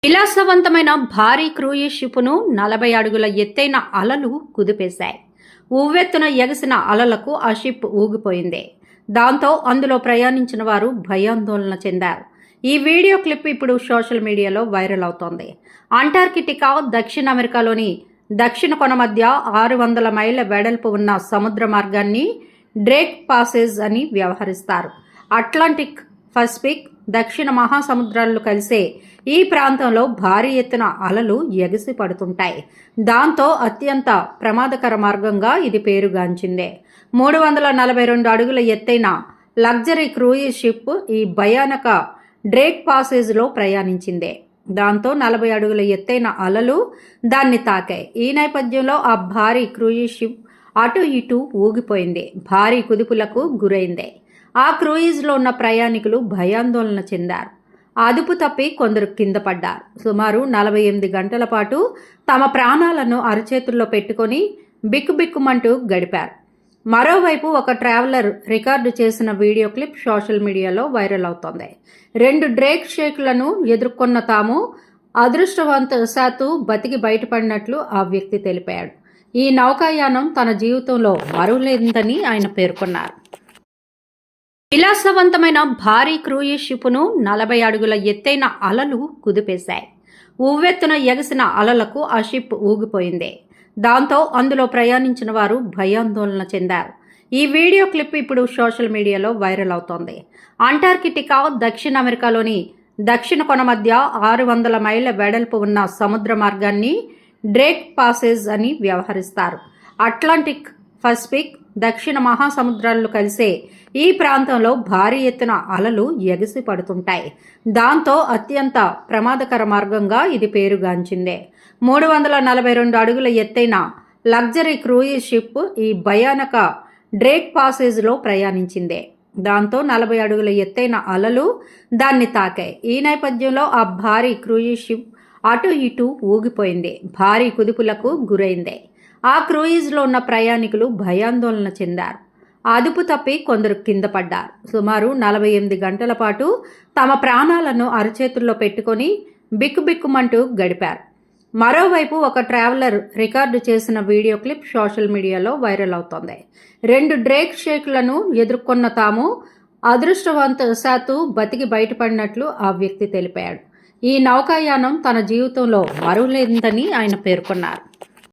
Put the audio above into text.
విలాసవంతమైన భారీ క్రూయిజ్ షిప్ను 40 అడుగుల ఎత్తైన అలలు కుదిపేశాయి. ఉవ్వెత్తున ఎగసిన అలలకు ఆ షిప్ ఊగిపోయింది. దాంతో అందులో ప్రయాణించిన వారు భయాందోళన చెందారు. ఈ వీడియో క్లిప్ ఇప్పుడు సోషల్ మీడియాలో వైరల్ అవుతోంది. అంటార్కిటికా, దక్షిణ అమెరికాలోని దక్షిణ కొన మధ్య 600 మైళ్ళ వెడల్పు ఉన్న సముద్ర మార్గాన్ని డ్రేక్ పాసేజ్ అని వ్యవహరిస్తారు. అట్లాంటిక్, పసిఫిక్, దక్షిణ మహాసముద్రాలు కలిసే ఈ ప్రాంతంలో భారీ ఎత్తున అలలు ఎగిసి పడుతుంటాయి. దాంతో అత్యంత ప్రమాదకర మార్గంగా ఇది పేరుగాంచిందే. 342 అడుగుల ఎత్తైన లగ్జరీ క్రూయిజ్ షిప్ ఈ భయానక డ్రేక్ పాసేజ్లో ప్రయాణించిందే. దాంతో 40 అడుగుల ఎత్తైన అలలు దాన్ని తాకాయి. ఈ నేపథ్యంలో ఆ భారీ క్రూయిజ్ షిప్ అటు ఇటు ఊగిపోయింది. భారీ కుదుపులకు గురైంది. ఆ క్రూయిజ్లో ఉన్న ప్రయాణికులు భయాందోళన చెందారు. అదుపు తప్పి కొందరు కింద పడ్డారు. సుమారు 48 గంటల పాటు తమ ప్రాణాలను అరచేతుల్లో పెట్టుకొని బిక్కుబిక్కుమంటూ గడిపారు. మరోవైపు ఒక ట్రావెలర్ రికార్డు చేసిన వీడియో క్లిప్ సోషల్ మీడియాలో వైరల్ అవుతోంది. 2 డ్రేక్ షేక్లను ఎదుర్కొన్న తాము అదృష్టవంతశాత్తు బతికి బయటపడినట్లు ఆ వ్యక్తి తెలిపాడు. ఈ నౌకాయానం తన జీవితంలో మరువలేదని ఆయన పేర్కొన్నారు. విలాసవంతమైన భారీ క్రూయిజ్ షిప్ను 40 అడుగుల ఎత్తైన అలలు కుదిపేశాయి. ఉవ్వెత్తున ఎగసిన అలలకు ఆ షిప్ ఊగిపోయింది. దాంతో అందులో ప్రయాణించిన వారు భయాందోళన చెందారు. ఈ వీడియో క్లిప్ ఇప్పుడు సోషల్ మీడియాలో వైరల్ అవుతోంది. అంటార్కిటికా, దక్షిణ అమెరికాలోని దక్షిణ కొన మధ్య 600 మైళ్ళ వెడల్పు ఉన్న సముద్ర మార్గాన్ని డ్రేక్ పాసేజ్ అని వ్యవహరిస్తారు. అట్లాంటిక్, పసిఫిక్, దక్షిణ మహాసముద్రాలు కలిసే ఈ ప్రాంతంలో భారీ ఎత్తున అలలు ఎగిసి పడుతుంటాయి. దాంతో అత్యంత ప్రమాదకర మార్గంగా ఇది పేరుగాంచిందే. 342 అడుగుల ఎత్తైన లగ్జరీ క్రూయిజ్ షిప్ ఈ భయానక డ్రేక్ పాసేజ్లో ప్రయాణించిందే. దాంతో 40 అడుగుల ఎత్తైన అలలు దాన్ని తాకాయి. ఈ నేపథ్యంలో ఆ భారీ క్రూయిజ్ షిప్ అటు ఇటు ఊగిపోయింది. భారీ కుదుపులకు గురైంది. ఆ క్రూయిజ్లో ఉన్న ప్రయాణికులు భయాందోళన చెందారు. అదుపు తప్పి కొందరు కింద పడ్డారు. సుమారు 48 గంటల పాటు తమ ప్రాణాలను అరచేతుల్లో పెట్టుకొని బిక్కుబిక్కుమంటూ గడిపారు. మరోవైపు ఒక ట్రావెలర్ రికార్డు చేసిన వీడియో క్లిప్ సోషల్ మీడియాలో వైరల్ అవుతోంది. 2 డ్రేక్ షేక్లను ఎదుర్కొన్న తాము అదృష్టవంతశాత్తు బతికి బయటపడినట్లు ఆ వ్యక్తి తెలిపాడు. ఈ నౌకాయానం తన జీవితంలో మరువలేదని ఆయన పేర్కొన్నారు.